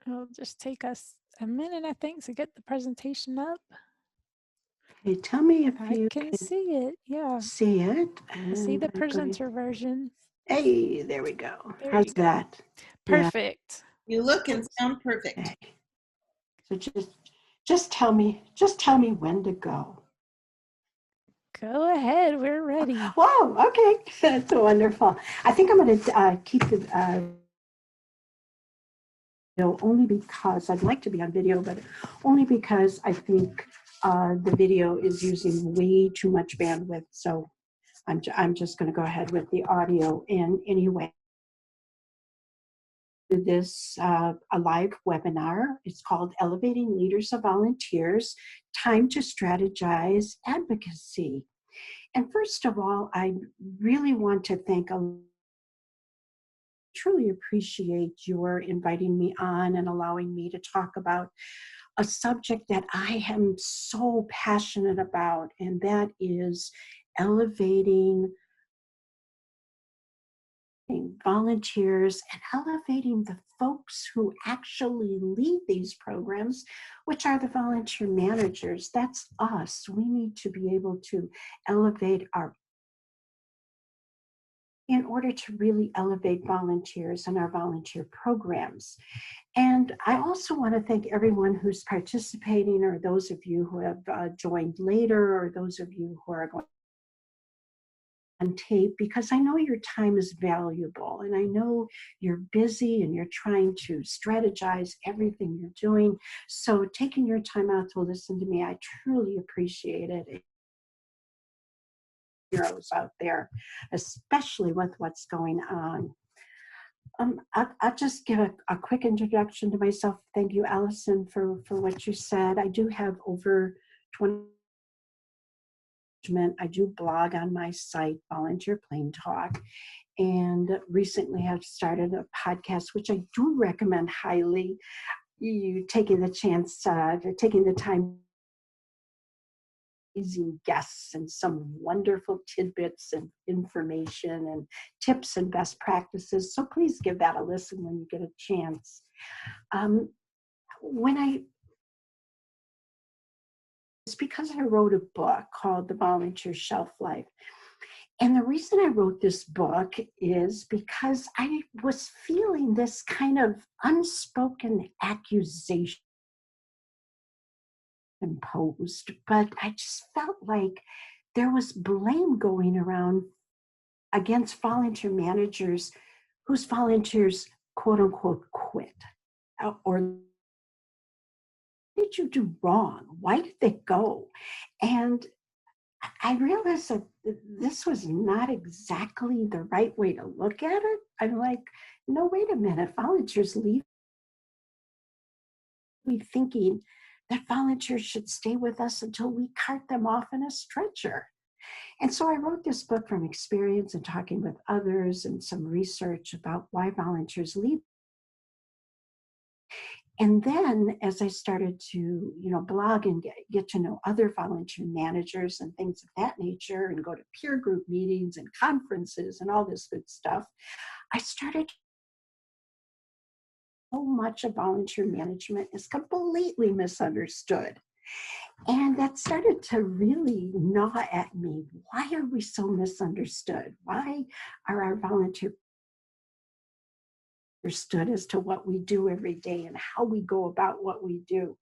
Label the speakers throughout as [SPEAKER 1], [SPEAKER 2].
[SPEAKER 1] It'll just take us a minute, I think, to get the presentation up.
[SPEAKER 2] Okay, tell me if
[SPEAKER 1] I
[SPEAKER 2] you
[SPEAKER 1] can
[SPEAKER 2] can
[SPEAKER 1] see it. Yeah.
[SPEAKER 2] see it.
[SPEAKER 1] I see
[SPEAKER 2] And
[SPEAKER 1] the
[SPEAKER 2] I'm going
[SPEAKER 1] presenter version.
[SPEAKER 2] hey, there we go.
[SPEAKER 1] There
[SPEAKER 2] How's
[SPEAKER 1] you go.
[SPEAKER 2] that? Yeah,
[SPEAKER 1] Perfect.
[SPEAKER 3] You look and sound perfect.
[SPEAKER 2] okay. So just tell me when to go.
[SPEAKER 1] Go ahead. We're ready.
[SPEAKER 2] Whoa, okay. That's wonderful. I think I'm going to keep the video only because I'd like to be on video, but only because I think the video is using way too much bandwidth. So I'm just going to go ahead with the audio. And anyway, this a live webinar. It's called Elevating Leaders of Volunteers, Time to Strategize Advocacy. And first of all, I really want to truly appreciate your inviting me on and allowing me to talk about a subject that I am so passionate about, and that is elevating volunteers and elevating the folks who actually lead these programs, which are the volunteer managers. That's us. We need to be able to elevate our in order to really elevate volunteers and our volunteer programs. And I also want to thank everyone who's participating, or those of you who have joined later, or those of you who are going on tape, because I know your time is valuable and I know you're busy and you're trying to strategize everything you're doing. So taking your time out to listen to me, I truly appreciate it. Heroes out there, especially with what's going on. I'll just give a quick introduction to myself. Thank you, Allison, for what you said. I do have over 20. I do blog on my site, Volunteer Plain Talk, and recently have started a podcast, which I do recommend highly. You taking the chance, taking the time, amazing guests and some wonderful tidbits and information and tips and best practices. So please give that a listen when you get a chance. It's because I wrote a book called The Volunteer Shelf Life. And the reason I wrote this book is because I was feeling this kind of unspoken accusation imposed, but I just felt like there was blame going around against volunteer managers whose volunteers, quote unquote, quit. Or did you do wrong? Why did they go? And I realized that this was not exactly the right way to look at it. I'm like, no, wait a minute. Volunteers leave me thinking that volunteers should stay with us until we cart them off in a stretcher. And so I wrote this book from experience and talking with others and some research about why volunteers leave. And then as I started to, blog and get to know other volunteer managers and things of that nature and go to peer group meetings and conferences and all this good stuff, I started so much of volunteer management is completely misunderstood. And that started to really gnaw at me. Why are we so misunderstood? Why are our volunteer understood as to what we do every day and how we go about what we do?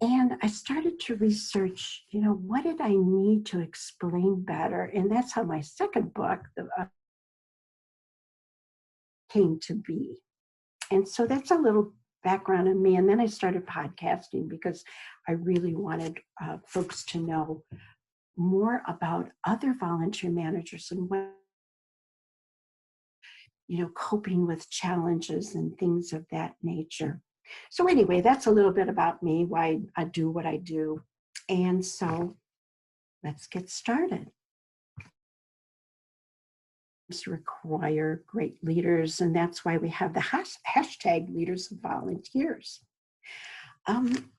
[SPEAKER 2] And I started to research, what did I need to explain better? And that's how my second book came to be. And so that's a little background on me. And then I started podcasting because I really wanted folks to know more about other volunteer managers and what, coping with challenges and things of that nature. So anyway, that's a little bit about me, why I do what I do. And so let's get started. Require great leaders, and that's why we have the hashtag Leaders of Volunteers.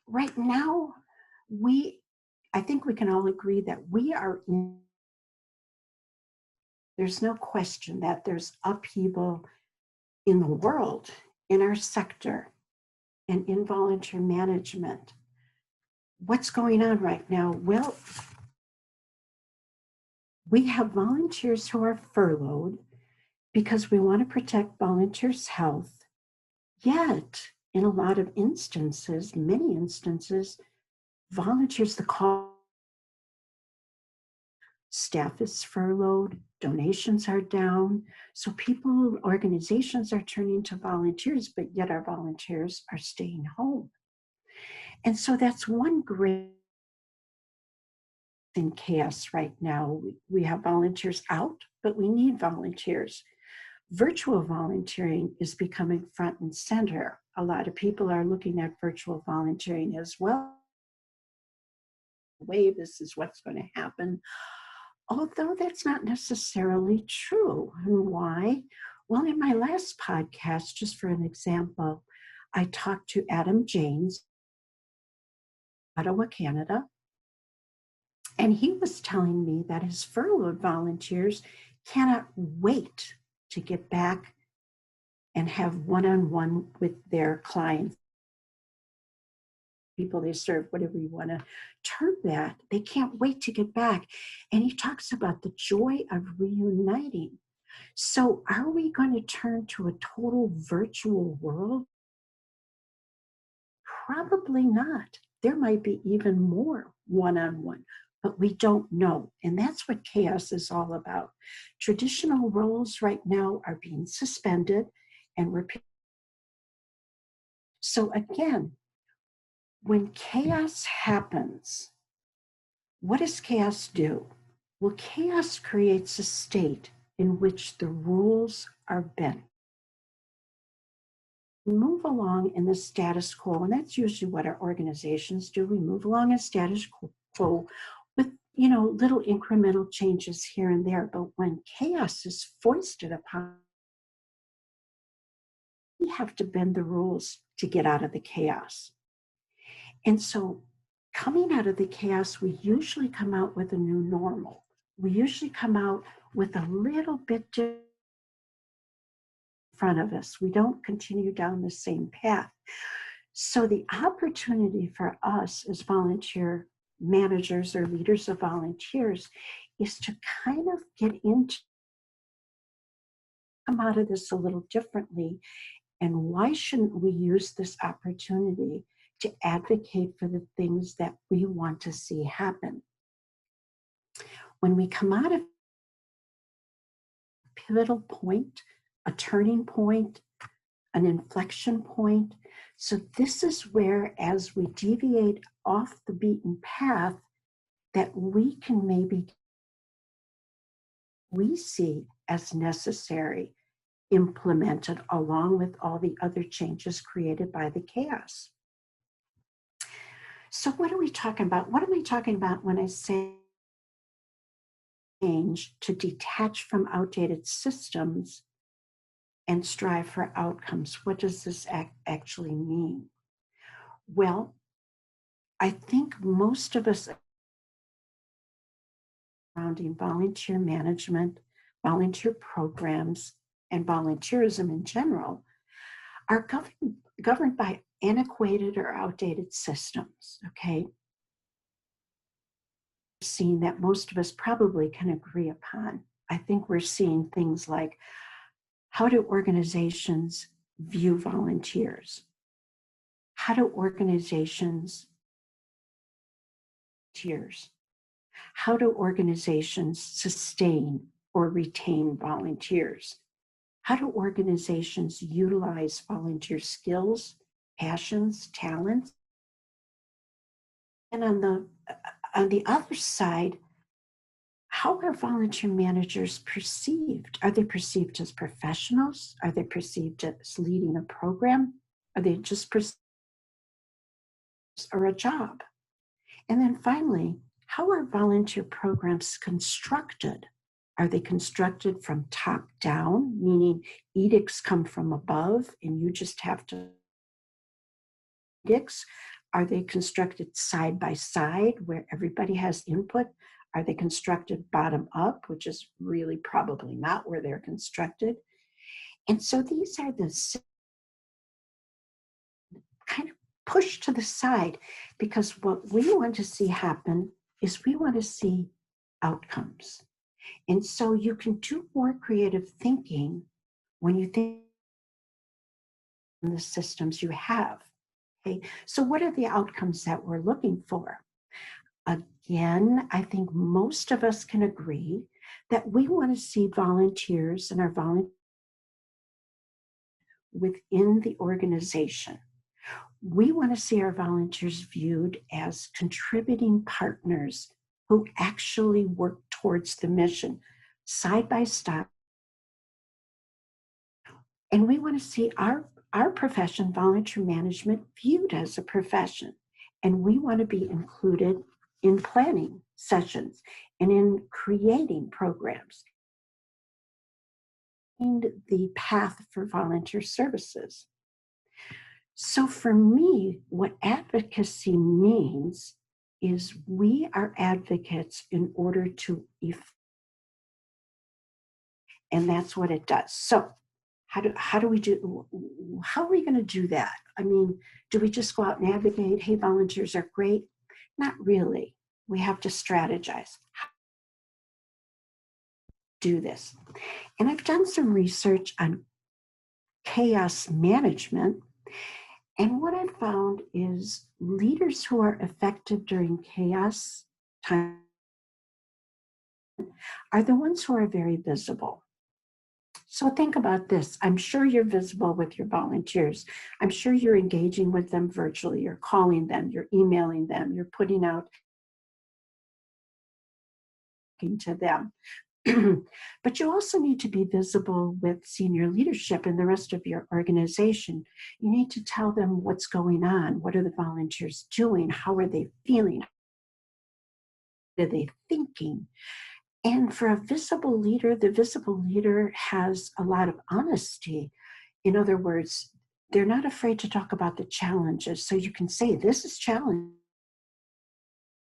[SPEAKER 2] Right now, I think we can all agree that we are in. There's no question that there's upheaval in the world, in our sector, and in volunteer management. What's going on right now? Well, we have volunteers who are furloughed because we want to protect volunteers' health. Yet, in a lot of instances, many instances, volunteers, the call staff is furloughed, donations are down. So people, organizations are turning to volunteers, but yet our volunteers are staying home. And so that's one great in chaos right now. We have volunteers out, but we need volunteers. Virtual volunteering is becoming front and center. A lot of people are looking at virtual volunteering as well. Way this is what's going to happen. Although that's not necessarily true. And why? Well, in my last podcast, just for an example, I talked to Adam Janes, Ottawa, Canada, and he was telling me that his furloughed volunteers cannot wait to get back and have one-on-one with their clients, people they serve, whatever you want to term that. They can't wait to get back. And he talks about the joy of reuniting. So are we going to turn to a total virtual world? Probably not. There might be even more one-on-one, but we don't know. And that's what chaos is all about. Traditional roles right now are being suspended and repeated. So again, when chaos happens, what does chaos do? Well, chaos creates a state in which the rules are bent. We move along in the status quo, and that's usually what our organizations do. We move along in status quo with, little incremental changes here and there. But when chaos is foisted upon, we have to bend the rules to get out of the chaos. And so coming out of the chaos, we usually come out with a new normal. We usually come out with a little bit different in front of us. We don't continue down the same path. So the opportunity for us as volunteer managers or leaders of volunteers is to kind of come out of this a little differently. And why shouldn't we use this opportunity to advocate for the things that we want to see happen? When we come out of a pivotal point, a turning point, an inflection point, so this is where, as we deviate off the beaten path, that we can maybe we see as necessary implemented along with all the other changes created by the chaos. So what are we talking about? What am I talking about when I say change to detach from outdated systems and strive for outcomes? What does this actually mean? Well, I think most of us surrounding volunteer management, volunteer programs, and volunteerism in general are governed by antiquated or outdated systems, okay? Seeing that most of us probably can agree upon. I think we're seeing things like, how do organizations view volunteers? How do organizations volunteers? How do organizations sustain or retain volunteers? How do organizations utilize volunteer skills, passions, talents? And on the other side, how are volunteer managers perceived? Are they perceived as professionals? Are they perceived as leading a program? Are they just perceived or a job? And then finally, how are volunteer programs constructed? Are they constructed from top down, meaning edicts come from above and you just have to edicts? Are they constructed side by side where everybody has input? Are they constructed bottom up, which is really probably not where they're constructed? And so these are the kind of pushed to the side, because what we want to see happen is we want to see outcomes. And so you can do more creative thinking when you think in the systems you have. Okay, so what are the outcomes that we're looking for? Again, I think most of us can agree that we want to see volunteers and our volunteers within the organization. We want to see our volunteers viewed as contributing partners who actually work towards the mission side by side. And we want to see our profession, volunteer management, viewed as a profession. And we want to be included in planning sessions and in creating programs and the path for volunteer services. So for me, what advocacy means is we are advocates in order to, and that's what it does. So how are we going to do that? I mean, do we just go out and advocate, hey, volunteers are great? Not really. We have to strategize. Do this. And I've done some research on chaos management. And what I've found is leaders who are effective during chaos time are the ones who are very visible. So think about this. I'm sure you're visible with your volunteers. I'm sure you're engaging with them virtually. You're calling them, you're emailing them, you're putting out to them. But you also need to be visible with senior leadership and the rest of your organization. You need to tell them what's going on. What are the volunteers doing? How are they feeling? What are they thinking? And for a visible leader, the visible leader has a lot of honesty. In other words, they're not afraid to talk about the challenges. So you can say, this is challenging,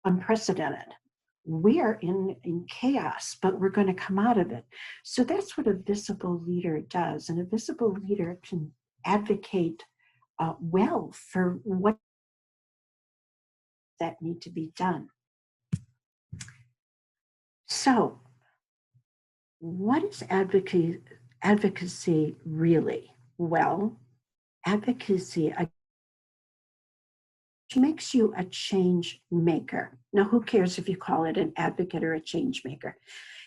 [SPEAKER 2] unprecedented. We are in chaos, but we're going to come out of it. So that's what a visible leader does. And a visible leader can advocate well for what that need to be done. So what is advocacy really? Well, advocacy makes you a change maker. Now, who cares if you call it an advocate or a change maker?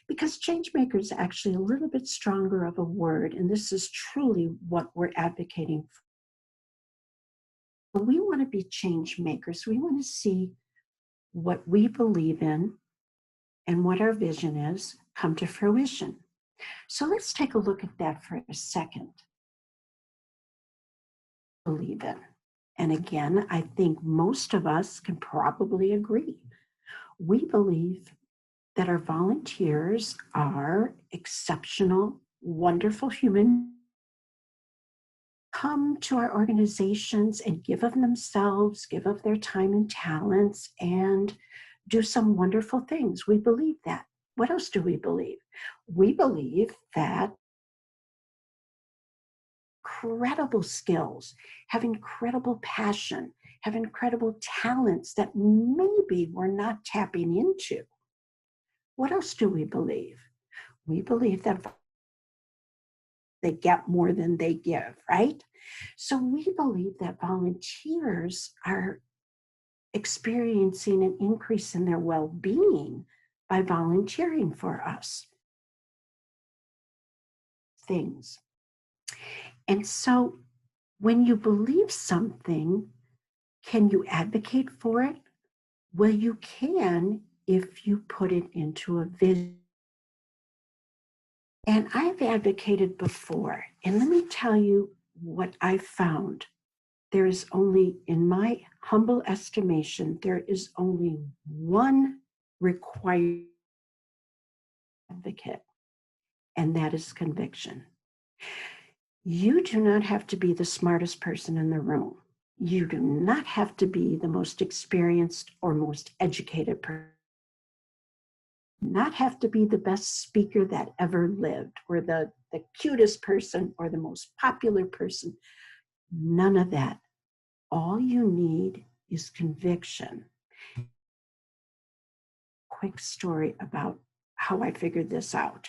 [SPEAKER 2] Because change maker is actually a little bit stronger of a word, and this is truly what we're advocating for. We want to be change makers. We want to see what we believe in and what our vision is come to fruition. So let's take a look at that for a second. Believe in. And again, I think most of us can probably agree. We believe that our volunteers are exceptional, wonderful human come to our organizations and give of themselves, give of their time and talents, and do some wonderful things. We believe that. What else do we believe? We believe that incredible skills, have incredible passion, have incredible talents that maybe we're not tapping into. What else do we believe? We believe that they get more than they give, right? So we believe that volunteers are experiencing an increase in their well-being by volunteering for us. Things. And so when you believe something, can you advocate for it? Well, you can if you put it into a vision. And I've advocated before, and let me tell you what I found. There is only, in my humble estimation, there is only one required advocate, and that is conviction. You do not have to be the smartest person in the room. You do not have to be the most experienced or most educated person. Not have to be the best speaker that ever lived, or the cutest person, or the most popular person. None of that. All you need is conviction. Quick story about how I figured this out.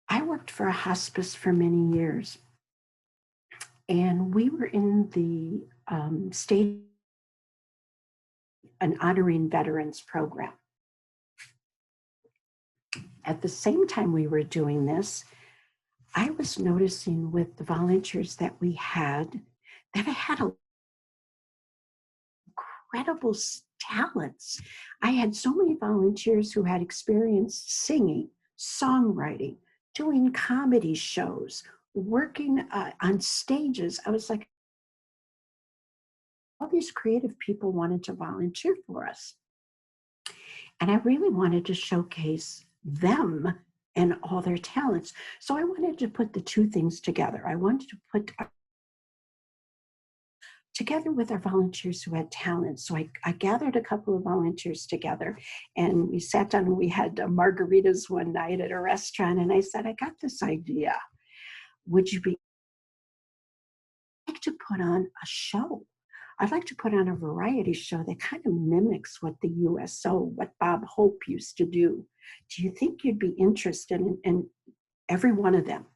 [SPEAKER 2] I worked for a hospice for many years, and we were in the state an honoring veterans program. At the same time we were doing this, I was noticing with the volunteers that we had that I had incredible talents. I had so many volunteers who had experience singing, songwriting, doing comedy shows, working on stages. I was like, all these creative people wanted to volunteer for us. And I really wanted to showcase them and all their talents. So I wanted to put the two things together. I wanted to put together with our volunteers who had talent. So I gathered a couple of volunteers together, and we sat down and we had margaritas one night at a restaurant. And I said, I got this idea. Would you like to put on a show? I'd like to put on a variety show that kind of mimics what the USO, what Bob Hope used to do. Do you think you'd be interested in every one of them?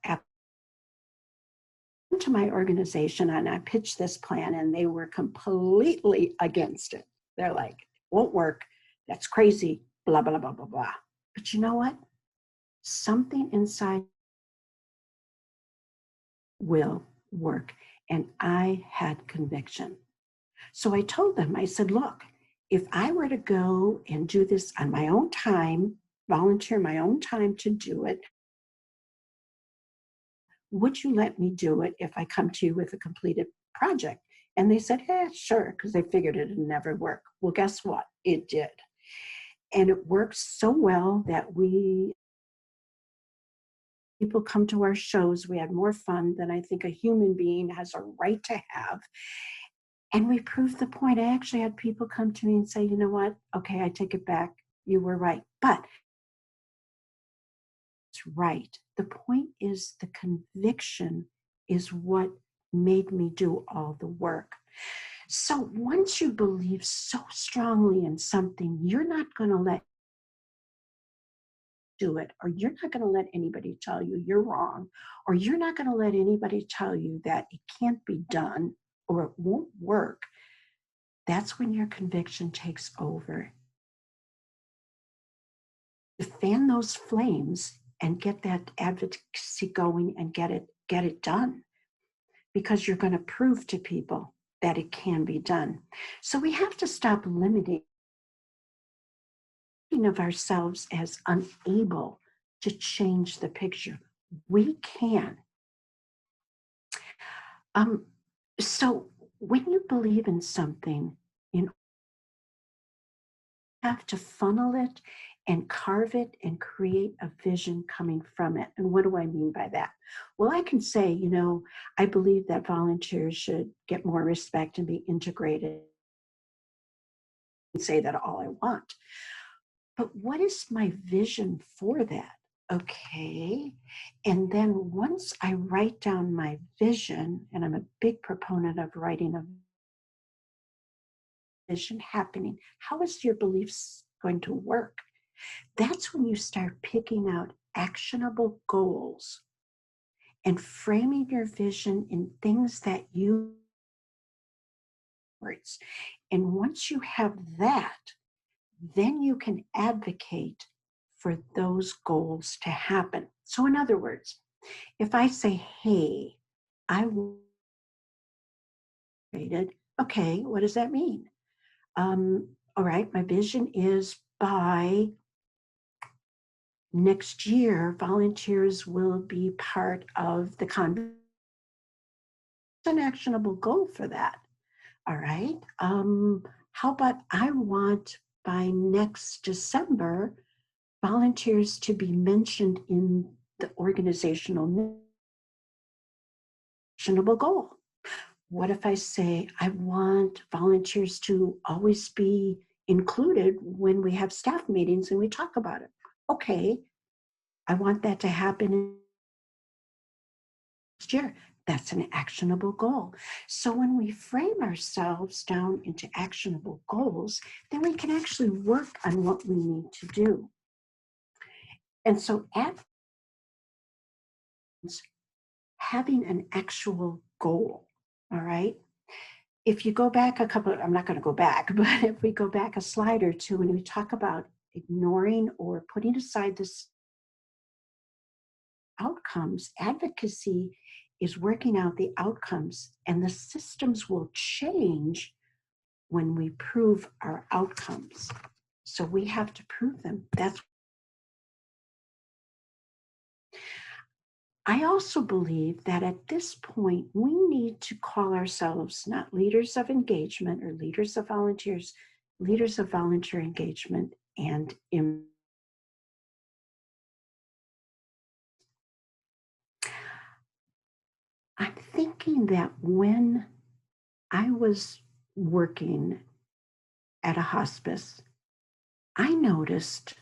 [SPEAKER 2] To my organization, and I pitched this plan, and they were completely against it. They're like, won't work. That's crazy, blah, blah, blah, blah, blah. But you know what? Something inside will work. And I had conviction. So I told them, I said, look, if I were to go and do this on my own time, volunteer my own time to do it, would you let me do it if I come to you with a completed project? And they said, yeah, sure, because they figured it would never work. Well, guess what? It did. And it worked so well that people come to our shows. We had more fun than I think a human being has a right to have. And we proved the point. I actually had people come to me and say, you know what? Okay, I take it back. You were right. But it's right. The point is the conviction is what made me do all the work. So once you believe so strongly in something, you're not going to let do it, or you're not going to let anybody tell you you're wrong, or you're not going to let anybody tell you that it can't be done or it won't work. That's when your conviction takes over. To fan those flames and get that advocacy going and get it done, because you're going to prove to people that it can be done. So we have to stop limiting of ourselves as unable to change the picture. We can. So when you believe in something, you have to funnel it and carve it and create a vision coming from it. And what do I mean by that? Well, I can say, I believe that volunteers should get more respect and be integrated. I can say that all I want. But what is my vision for that? Okay. And then once I write down my vision, and I'm a big proponent of writing a vision happening, how is your beliefs going to work? That's when you start picking out actionable goals and framing your vision in things that you words. And once you have that, then you can advocate for those goals to happen. So in other words, if I say, hey, I rated, okay, what does that mean? All right, my vision is by next year, volunteers will be part of the conference. An actionable goal for that. All right. How about I want by next December, volunteers to be mentioned in the organizational actionable goal. What if I say I want volunteers to always be included when we have staff meetings and we talk about it? Okay, I want that to happen next year. That's an actionable goal. So when we frame ourselves down into actionable goals, then we can actually work on what we need to do. And so having an actual goal, all right? If you go back I'm not going to go back, but if we go back a slide or two and we talk about ignoring or putting aside this outcomes, advocacy is working out the outcomes, and the systems will change when we prove our outcomes. So we have to prove them. I also believe that at this point, we need to call ourselves not leaders of engagement or leaders of volunteers, leaders of volunteer engagement and I'm thinking that when I was working at a hospice, I noticed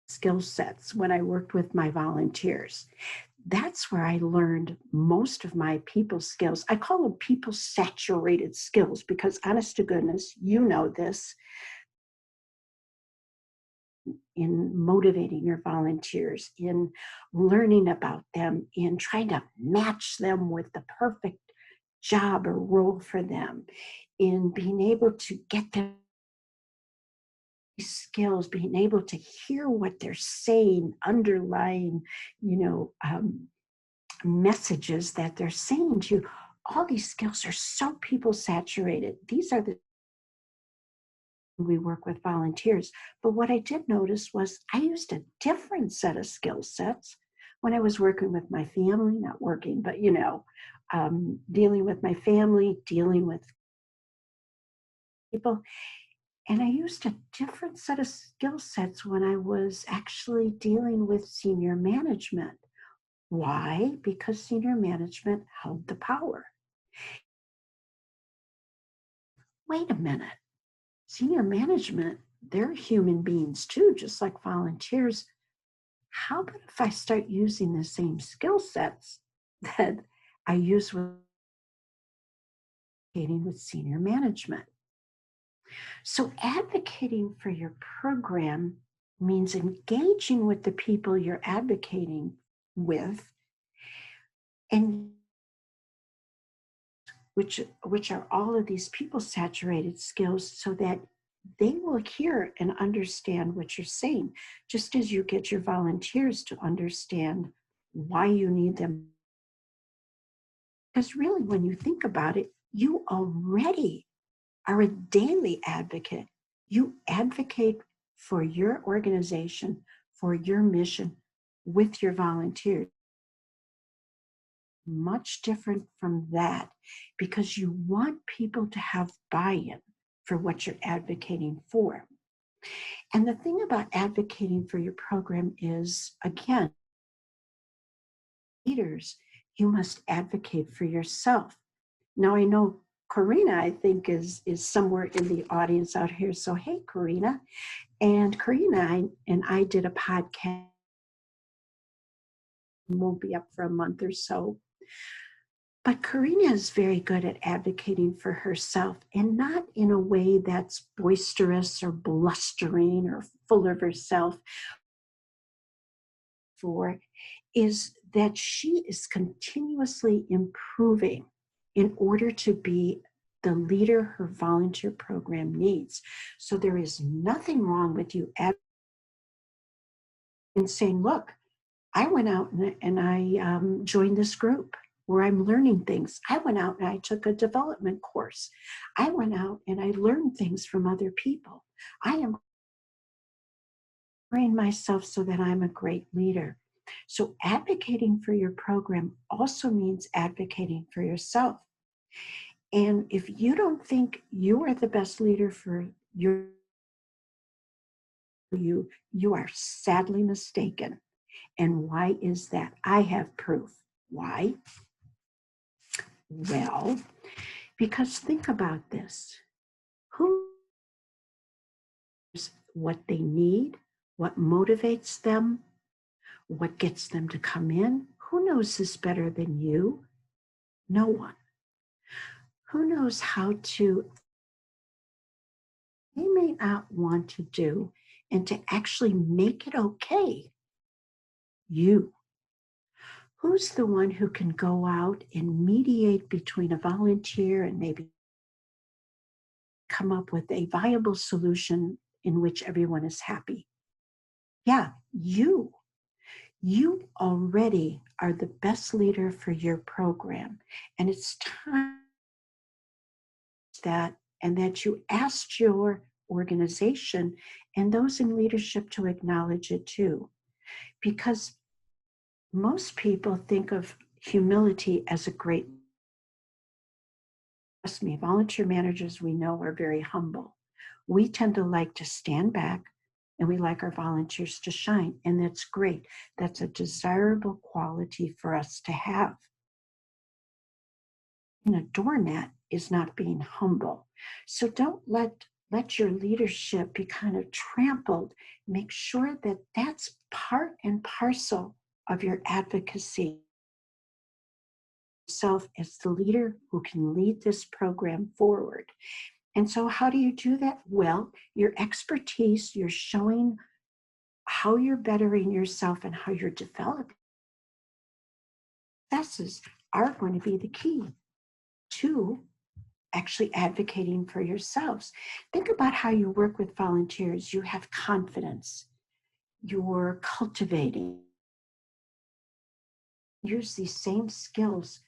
[SPEAKER 2] skill sets when I worked with my volunteers. That's where I learned most of my people skills. I call them people saturated skills because, honest to goodness, you know this, in motivating your volunteers, in learning about them, in trying to match them with the perfect job or role for them, in being able to get them skills, being able to hear what they're saying, underlying, messages that they're saying to you. All these skills are so people saturated. These are the we work with volunteers. But what I did notice was I used a different set of skill sets when I was working with my family, not working, but dealing with my family, dealing with people. And I used a different set of skill sets when I was actually dealing with senior management. Why? Because senior management held the power. Wait a minute. Senior management, they're human beings too, just like volunteers. How about if I start using the same skill sets that I use with senior management? So advocating for your program means engaging with the people you're advocating with, and which are all of these people saturated skills, so that they will hear and understand what you're saying, just as you get your volunteers to understand why you need them. Because really, when you think about it, you already are a daily advocate. You advocate for your organization, for your mission with your volunteers. Much different from that, because you want people to have buy-in for what you're advocating for. And the thing about advocating for your program is, again, leaders, you must advocate for yourself. Now, I know Karina, I think, is somewhere in the audience out here. So, hey, Karina. And Karina and I did a podcast. It won't be up for a month or so. But Karina is very good at advocating for herself, and not in a way that's boisterous or blustering or full of herself. For is that she is continuously improving in order to be the leader her volunteer program needs. So there is nothing wrong with you in saying, look, I went out and I joined this group where I'm learning things. I went out and I took a development course. I went out and I learned things from other people. I am train myself so that I'm a great leader. So advocating for your program also means advocating for yourself. And if you don't think you are the best leader for you are sadly mistaken. And why is that? I have proof. Why? Well, because think about this. Who knows what they need, what motivates them, what gets them to come in? Who knows this better than you? No one. Who knows how to, they may not want to do, and to actually make it okay? You. Who's the one who can go out and mediate between a volunteer and maybe come up with a viable solution in which everyone is happy? Yeah, you. You already are the best leader for your program. And it's time that, and that you asked your organization and those in leadership to acknowledge it too. Because most people think of humility as a great, trust me, volunteer managers we know are very humble. We tend to like to stand back and we like our volunteers to shine, and that's great. That's a desirable quality for us to have. And a doormat is not being humble. So don't let your leadership be kind of trampled. Make sure that that's part and parcel of your advocacy. Yourself as the leader who can lead this program forward. And so how do you do that? Well, your expertise, you're showing how you're bettering yourself and how you're developing. Successes are going to be the key to actually advocating for yourselves. Think about how you work with volunteers. You have confidence. You're cultivating. Use these same skills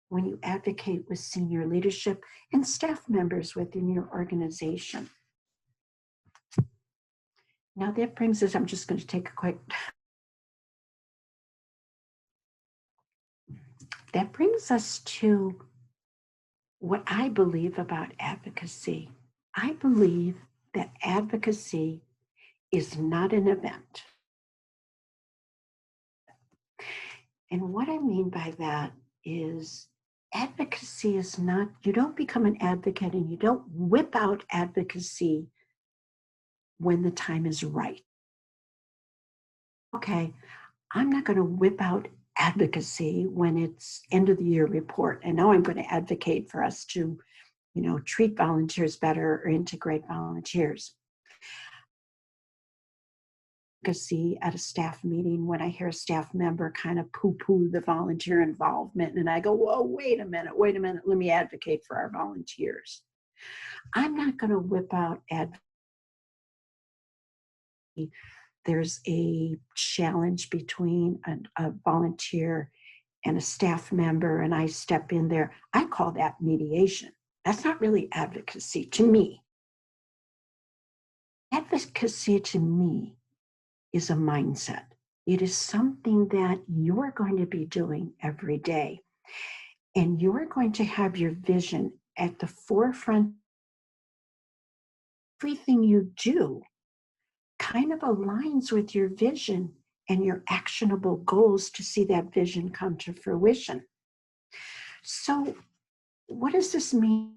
[SPEAKER 2] when you advocate with senior leadership and staff members within your organization. Now that brings us, I'm just going to take a quick, that brings us to what I believe about advocacy. I believe that advocacy is not an event. And what I mean by that is advocacy is not, you don't become an advocate and you don't whip out advocacy when the time is right. Okay, I'm not going to whip out advocacy when it's end of the year report. And now I'm going to advocate for us to, treat volunteers better or integrate volunteers. Advocacy at a staff meeting when I hear a staff member kind of poo-poo the volunteer involvement, and I go, whoa, wait a minute, let me advocate for our volunteers. I'm not going to whip out advocacy. There's a challenge between a volunteer and a staff member, and I step in there. I call that mediation. That's not really advocacy to me. Advocacy to me is a mindset. It is something that you're going to be doing every day. And you're going to have your vision at the forefront. Everything you do kind of aligns with your vision and your actionable goals to see that vision come to fruition. So what does this mean?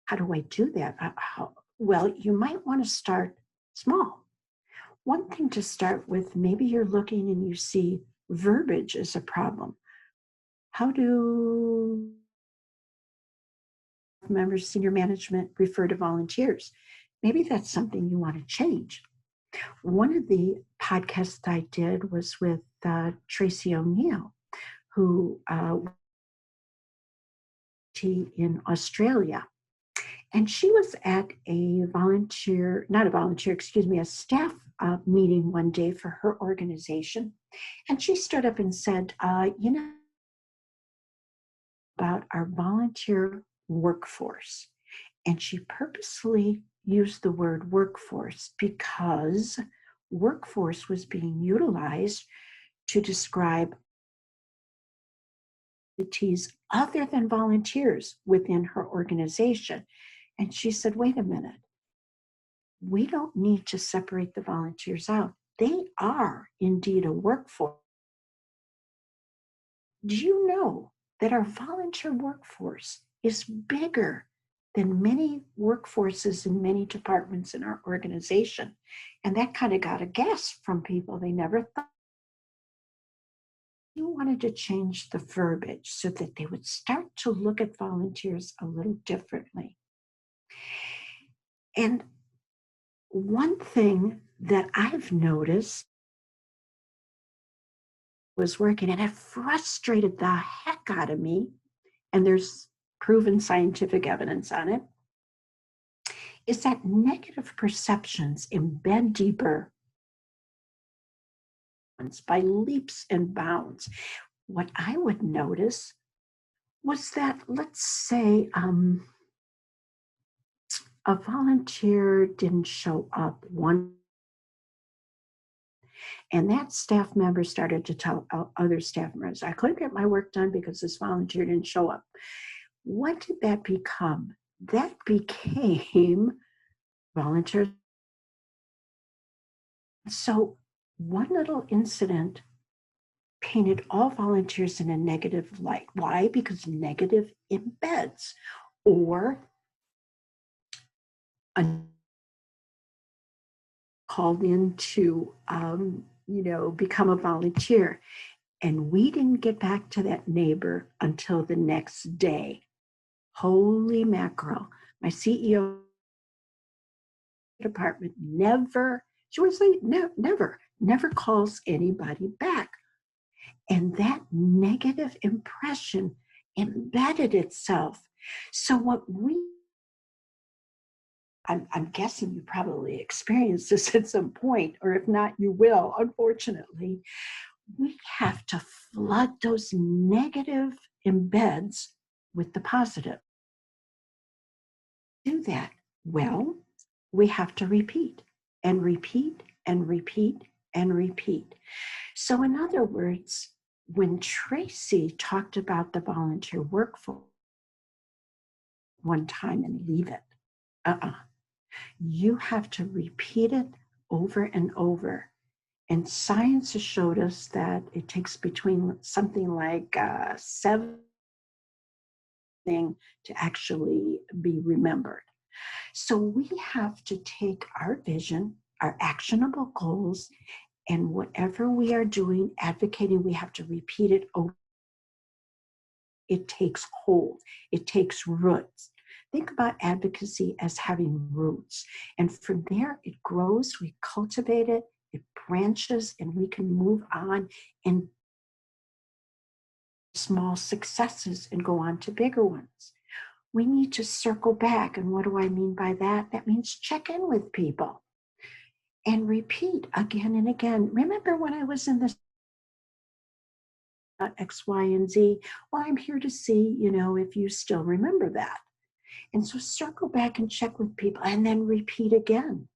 [SPEAKER 2] How do I do that? Well, you might want to start small. One thing to start with, maybe you're looking and you see verbiage as a problem. How do members, senior management refer to volunteers? Maybe that's something you want to change. One of the podcasts I did was with Tracy O'Neill, who in Australia. And she was at a staff meeting one day for her organization. And she stood up and said, about our volunteer workforce. And she purposely used the word workforce because workforce was being utilized to describe entities other than volunteers within her organization. And she said, wait a minute, we don't need to separate the volunteers out. They are indeed a workforce. Do you know that our volunteer workforce is bigger than many workforces in many departments in our organization? And that kind of got a gasp from people. They never thought. you wanted to change the verbiage so that they would start to look at volunteers a little differently. And one thing that I've noticed was working, and it frustrated the heck out of me, and there's proven scientific evidence on it, is that negative perceptions embed deeper by leaps and bounds. What I would notice was that, let's say, a volunteer didn't show up one, and that staff member started to tell other staff members, I couldn't get my work done because this volunteer didn't show up. What did that become? That became volunteers. So one little incident painted all volunteers in a negative light. Why? Because negative embeds, or called in to, become a volunteer. And we didn't get back to that neighbor until the next day. Holy mackerel. My CEO department she would say, never calls anybody back. And that negative impression embedded itself. So I'm guessing you probably experienced this at some point, or if not, you will, unfortunately. We have to flood those negative embeds with the positive. Do that. Well, we have to repeat and repeat and repeat and repeat. So in other words, when Tracy talked about the volunteer workforce one time and leave it, you have to repeat it over and over. And science has showed us that it takes between something like 7 to actually be remembered. So we have to take our vision, our actionable goals, and whatever we are doing, advocating, we have to repeat it over. It takes hold. It takes roots. Think about advocacy as having roots. And from there, it grows, we cultivate it, it branches, and we can move on and small successes and go on to bigger ones. We need to circle back. And what do I mean by that? That means check in with people and repeat again and again. Remember when I was in this X, Y, and Z? Well, I'm here to see, if you still remember that. And so circle back and check with people and then repeat again.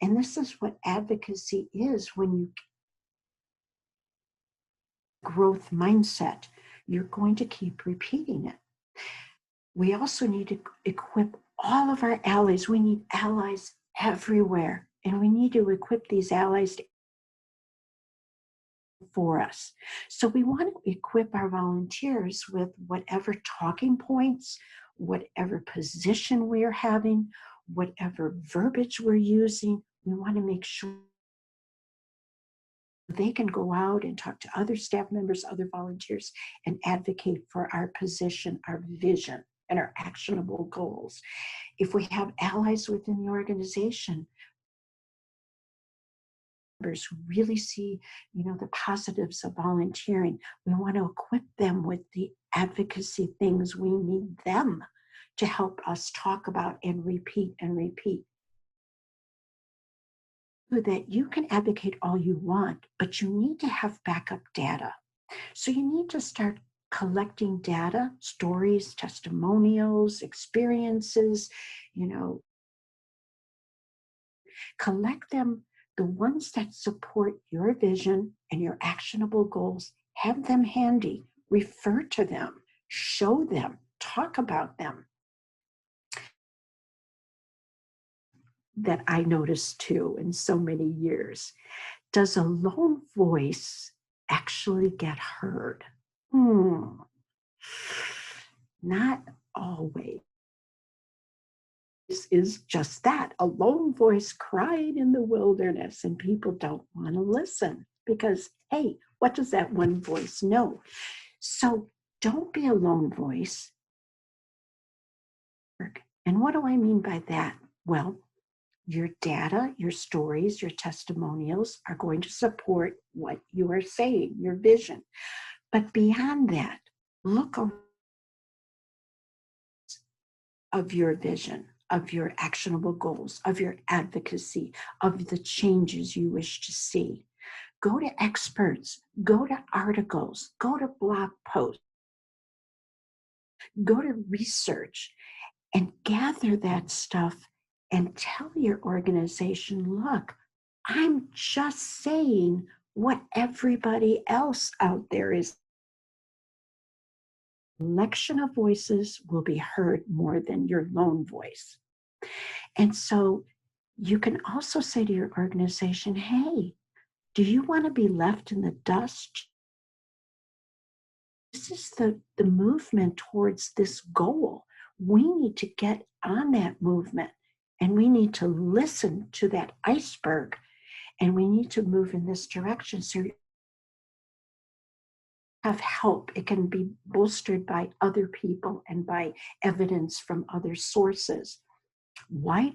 [SPEAKER 2] And this is what advocacy is when you growth mindset. You're going to keep repeating it. We also need to equip all of our allies. We need allies everywhere. And we need to equip these allies for us. So we want to equip our volunteers with whatever talking points, whatever position we're having, whatever verbiage we're using. We want to make sure they can go out and talk to other staff members, other volunteers, and advocate for our position, our vision, and our actionable goals. If we have allies within the organization, who really see, the positives of volunteering, we want to equip them with the advocacy things we need them to help us talk about and repeat and repeat. So that you can advocate all you want, but you need to have backup data. So you need to start collecting data, stories, testimonials, experiences, collect them. The ones that support your vision and your actionable goals, have them handy, refer to them, show them, talk about them. That I noticed too in so many years. Does a lone voice actually get heard? Not always. Is just that, a lone voice crying in the wilderness, and people don't want to listen because hey, what does that one voice know? So don't be a lone voice. And what do I mean by that? Well, your data, your stories, your testimonials are going to support what you are saying, your vision. But beyond that, look of your vision, of your actionable goals, of your advocacy, of the changes you wish to see. Go to experts, go to articles, go to blog posts, go to research, and gather that stuff and tell your organization, look, I'm just saying what everybody else out there is. Collection of voices will be heard more than your lone voice. And so you can also say to your organization, hey, do you want to be left in the dust? This is the movement towards this goal. We need to get on that movement, and we need to listen to that iceberg, and we need to move in this direction. So you have help. It can be bolstered by other people and by evidence from other sources. I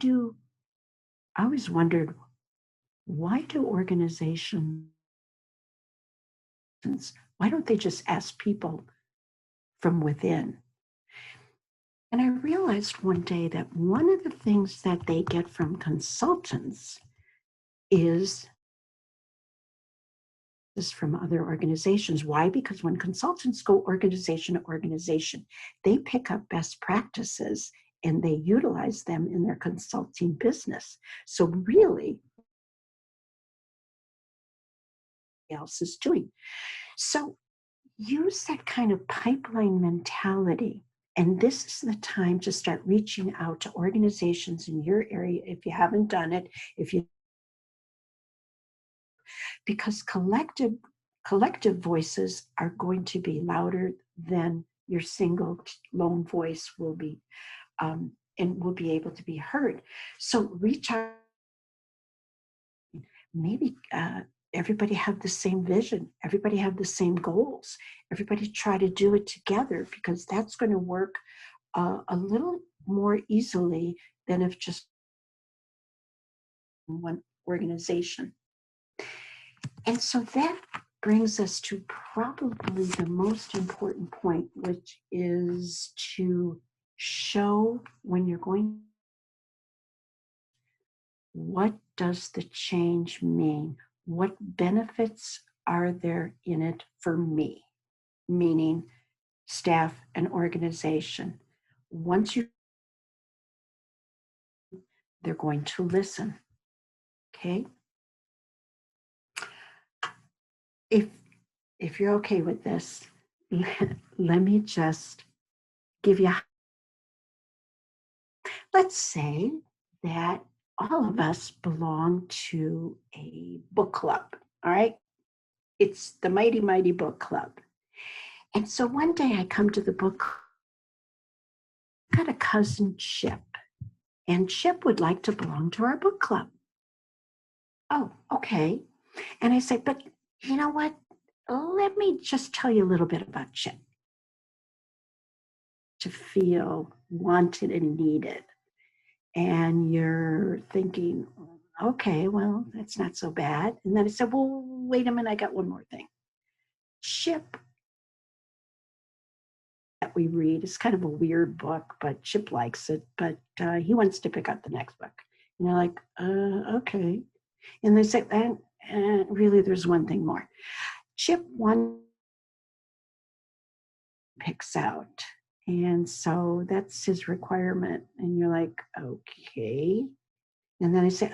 [SPEAKER 2] always wondered, why do organizations, why don't they just ask people from within? And I realized one day that one of the things that they get from consultants is from other organizations. Why? Because when consultants go organization to organization, they pick up best practices and they utilize them in their consulting business. So really, else is doing. So use that kind of pipeline mentality. And this is the time to start reaching out to organizations in your area if you haven't done it, because collective voices are going to be louder than your single lone voice will be, and will be able to be heard. So reach out. Maybe everybody have the same vision. Everybody have the same goals. Everybody try to do it together, because that's going to work a little more easily than if just one organization. And so that brings us to probably the most important point, which is to show when you're going, what does the change mean? What benefits are there in it for me? Meaning staff and organization. Once they're going to listen. Okay? If you're okay with this, let me just give you, let's say that all of us belong to a book club, all right? It's the Mighty Mighty Book Club. And so one day I come to the book, I got a cousin, Chip, and Chip would like to belong to our book club. Oh, okay. And I said, but you know what? Let me just tell you a little bit about Chip. To feel wanted and needed. And you're thinking, okay, well, that's not so bad. And then I said, well, wait a minute, I got one more thing. Chip, that we read, is kind of a weird book, but Chip likes it, but he wants to pick up the next book. And you're like, okay. And they say, and really, there's one thing more. Chip one picks out. And so that's his requirement. And you're like, okay. And then I say,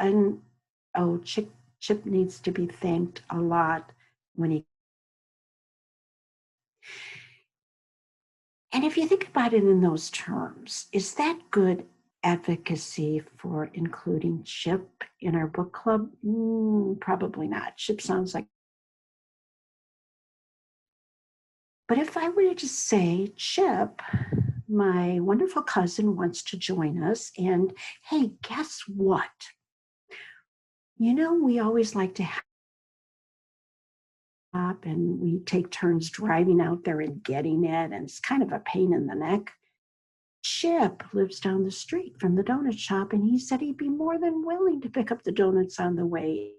[SPEAKER 2] Chip needs to be thanked a lot when he. And if you think about it in those terms, is that good advocacy for including Chip in our book club? Probably not. Chip sounds like. But if I were to just say, Chip, my wonderful cousin wants to join us, and hey, guess what? You know, we always like to have and we take turns driving out there and getting it, and it's kind of a pain in the neck. Chip lives down the street from the donut shop, and he said he'd be more than willing to pick up the donuts on the way.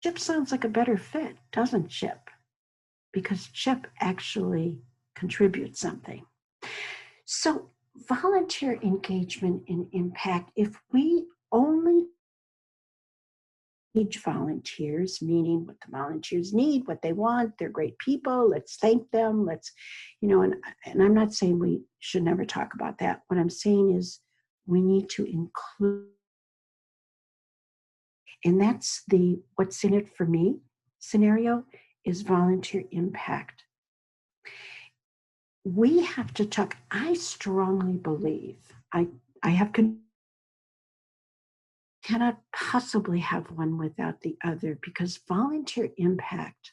[SPEAKER 2] Chip sounds like a better fit, doesn't Chip? Because Chip actually contributes something. So volunteer engagement and impact, if we only engage volunteers, meaning what the volunteers need, what they want, they're great people, let's thank them, and I'm not saying we should never talk about that. What I'm saying is we need to include, and that's the what's in it for me scenario is volunteer impact. We have to talk. I strongly believe cannot possibly have one without the other, because volunteer impact,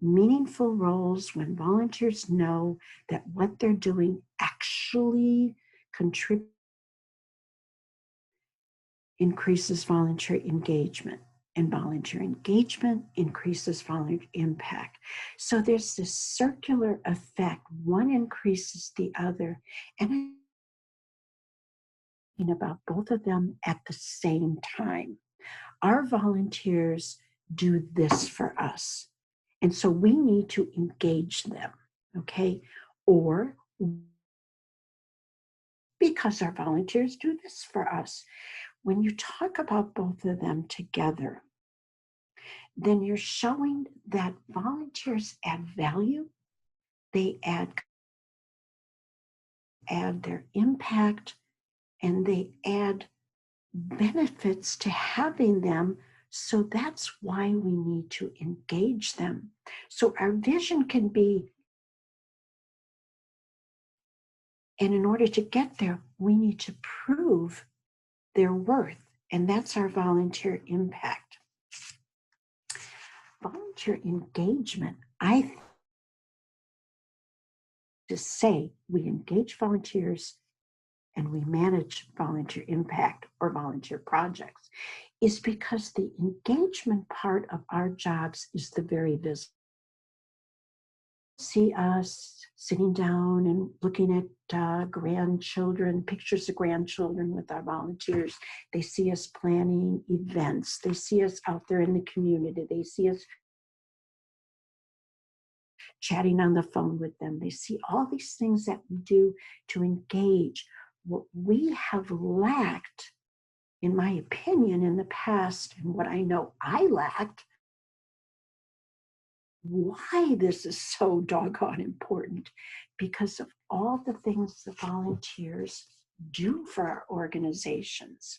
[SPEAKER 2] meaningful roles when volunteers know that what they're doing actually contributes, increases volunteer engagement, and volunteer engagement increases volunteer impact. So there's this circular effect. One increases the other. And I'm thinking about both of them at the same time. Our volunteers do this for us. And so we need to engage them, okay? Or because our volunteers do this for us. When you talk about both of them together, then you're showing that volunteers add value, they add their impact, and they add benefits to having them. So that's why we need to engage them. So our vision can be, and in order to get there, we need to prove their worth, and that's our volunteer impact. Volunteer engagement, to say we engage volunteers and we manage volunteer impact or volunteer projects, is because the engagement part of our jobs is the very visible. See us sitting down and looking at grandchildren, pictures of grandchildren with our volunteers. They see us planning events. They see us out there in the community. They see us chatting on the phone with them. They see all these things that we do to engage. What we have lacked, in my opinion, in the past, and what I know I lacked, why this is so doggone important, because of all the things the volunteers do for our organizations.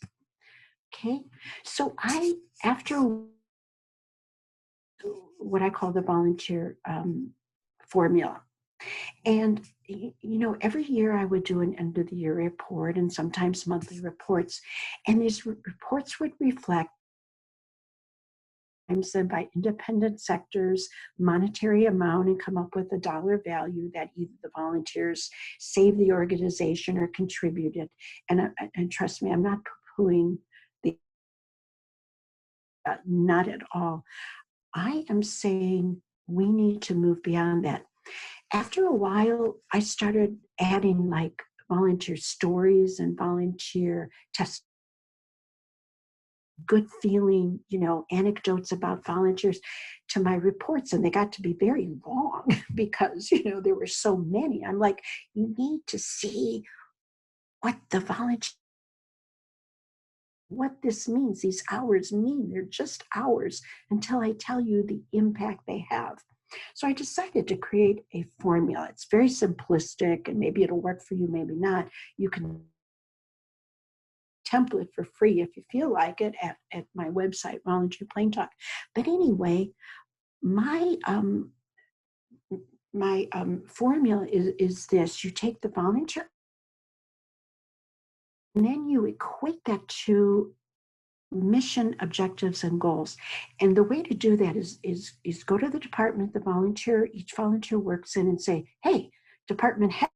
[SPEAKER 2] Okay, so after what I call the volunteer formula, and every year I would do an end of the year report and sometimes monthly reports, and these reports would reflect said by independent sectors, monetary amount, and come up with a dollar value that either the volunteers saved the organization or contributed. And trust me, I'm not poo-pooing not at all. I am saying we need to move beyond that. After a while, I started adding like volunteer stories and volunteer testimonies, good feeling, anecdotes about volunteers to my reports, and they got to be very long because, there were so many. I'm like, you need to see what what this means. These hours mean they're just hours until I tell you the impact they have. So I decided to create a formula. It's very simplistic, and maybe it'll work for you, maybe not. You can template for free if you feel like it at my website, Volunteer Plain Talk. But anyway, my formula is this: you take the volunteer, and then you equate that to mission objectives and goals. And the way to do that is go to the department each volunteer works in, and say, hey, department head,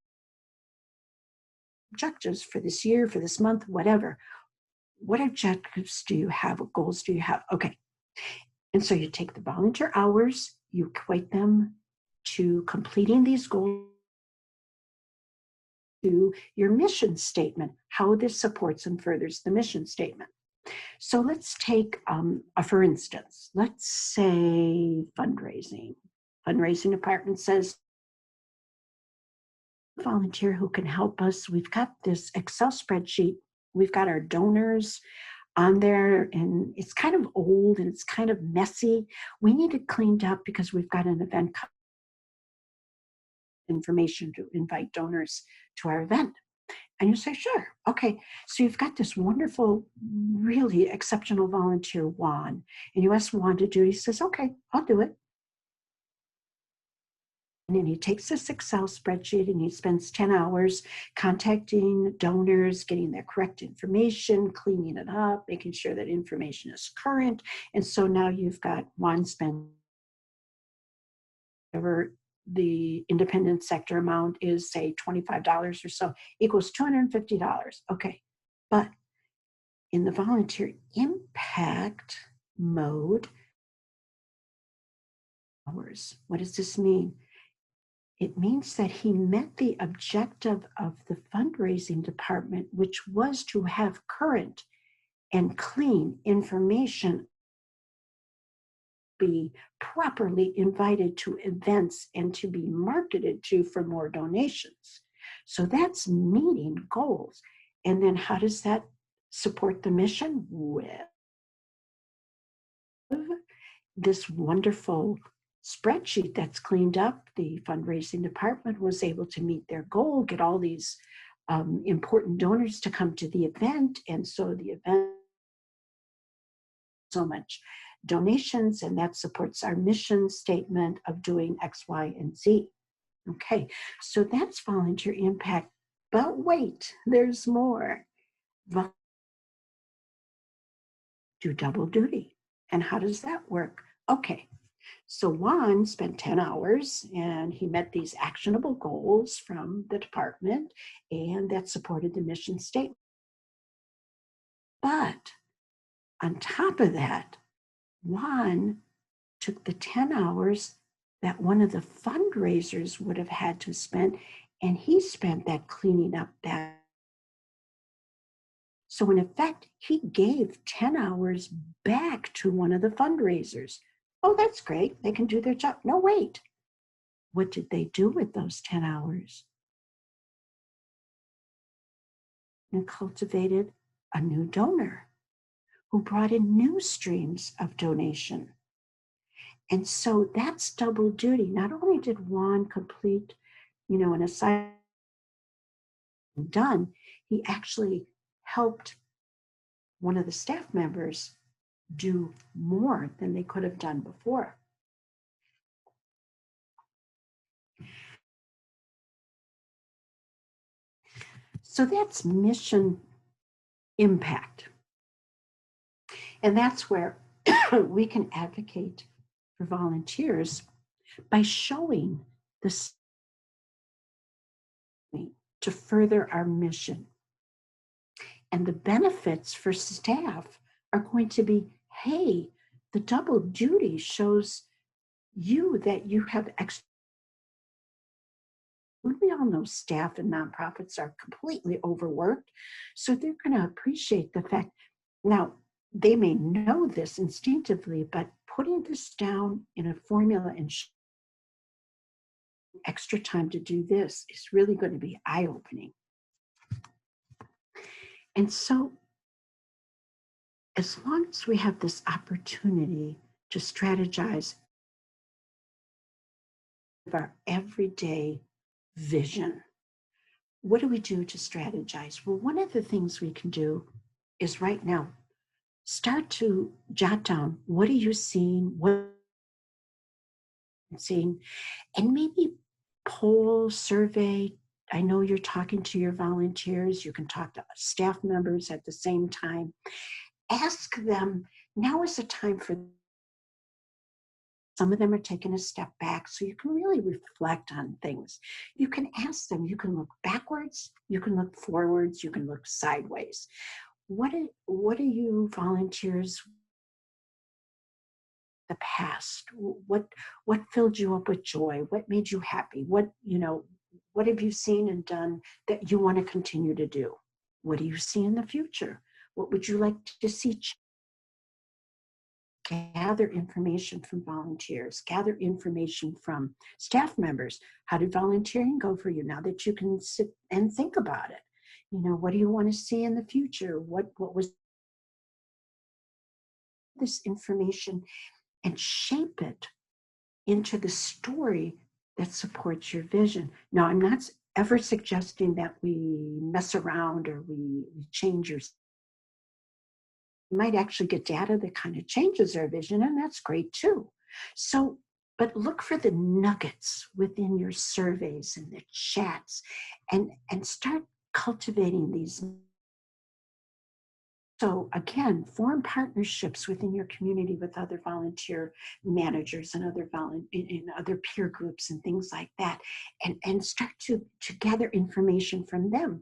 [SPEAKER 2] objectives for this year, for this month, whatever. What objectives do you have? What goals do you have? Okay. And so you take the volunteer hours, you equate them to completing these goals, to your mission statement, how this supports and furthers the mission statement. So let's take, for instance, let's say fundraising. Fundraising department says, volunteer who can help us. We've got this Excel spreadsheet. We've got our donors on there, and it's kind of old and it's kind of messy. We need it cleaned up because we've got an event information to invite donors to our event. And you say, sure, okay. So you've got this wonderful, really exceptional volunteer, Juan, and you ask Juan to do it. He says, okay, I'll do it. And then he takes this Excel spreadsheet and he spends 10 hours contacting donors, getting their correct information, cleaning it up, making sure that information is current. And so now you've got Juan spend whatever the independent sector amount is, say $25 or so, equals $250. Okay. But in the volunteer impact mode, hours, what does this mean? It means that he met the objective of the fundraising department, which was to have current and clean information, be properly invited to events and to be marketed to for more donations. So that's meeting goals. And then how does that support the mission? With this wonderful spreadsheet that's cleaned up, the fundraising department was able to meet their goal, get all these important donors to come to the event. And so the event, so much donations, and that supports our mission statement of doing X, Y, and Z. Okay, so that's volunteer impact. But wait, there's more. Do double duty. And how does that work? Okay, so Juan spent 10 hours and he met these actionable goals from the department, and that supported the mission statement. But on top of that, Juan took the 10 hours that one of the fundraisers would have had to spend, and he spent that cleaning up that. So in effect, he gave 10 hours back to one of the fundraisers. Oh, that's great. They can do their job. No, wait. What did they do with those 10 hours? And cultivated a new donor who brought in new streams of donation. And so that's double duty. Not only did Juan complete, an assignment done, he actually helped one of the staff members do more than they could have done before. So that's mission impact. And that's where we can advocate for volunteers by showing this to further our mission. And the benefits for staff are going to be, hey, the double duty shows you that you have extra. We all know staff and nonprofits are completely overworked, so they're going to appreciate the fact. Now, they may know this instinctively, but putting this down in a formula and extra time to do this is really going to be eye-opening. And so, as long as we have this opportunity to strategize our everyday vision, what do we do to strategize? Well, one of the things we can do is right now, start to jot down, what are you seeing, and maybe poll, survey. I know you're talking to your volunteers. You can talk to staff members at the same time. Ask them, now is the time for. Some of them are taking a step back, so you can really reflect on things. You can ask them, you can look backwards, you can look forwards, you can look sideways. What are you volunteers the past? What filled you up with joy? What made you happy? What have you seen and done that you want to continue to do? What do you see in the future? What would you like to see? Gather information from volunteers, gather information from staff members. How did volunteering go for you now that you can sit and think about it? What do you want to see in the future? What was this information, and shape it into the story that supports your vision. Now, I'm not ever suggesting that we mess around or we change your. You might actually get data that kind of changes our vision, and that's great too. So, but look for the nuggets within your surveys and the chats, and start cultivating these. So again, form partnerships within your community with other volunteer managers and other peer groups and things like that, and start to gather information from them.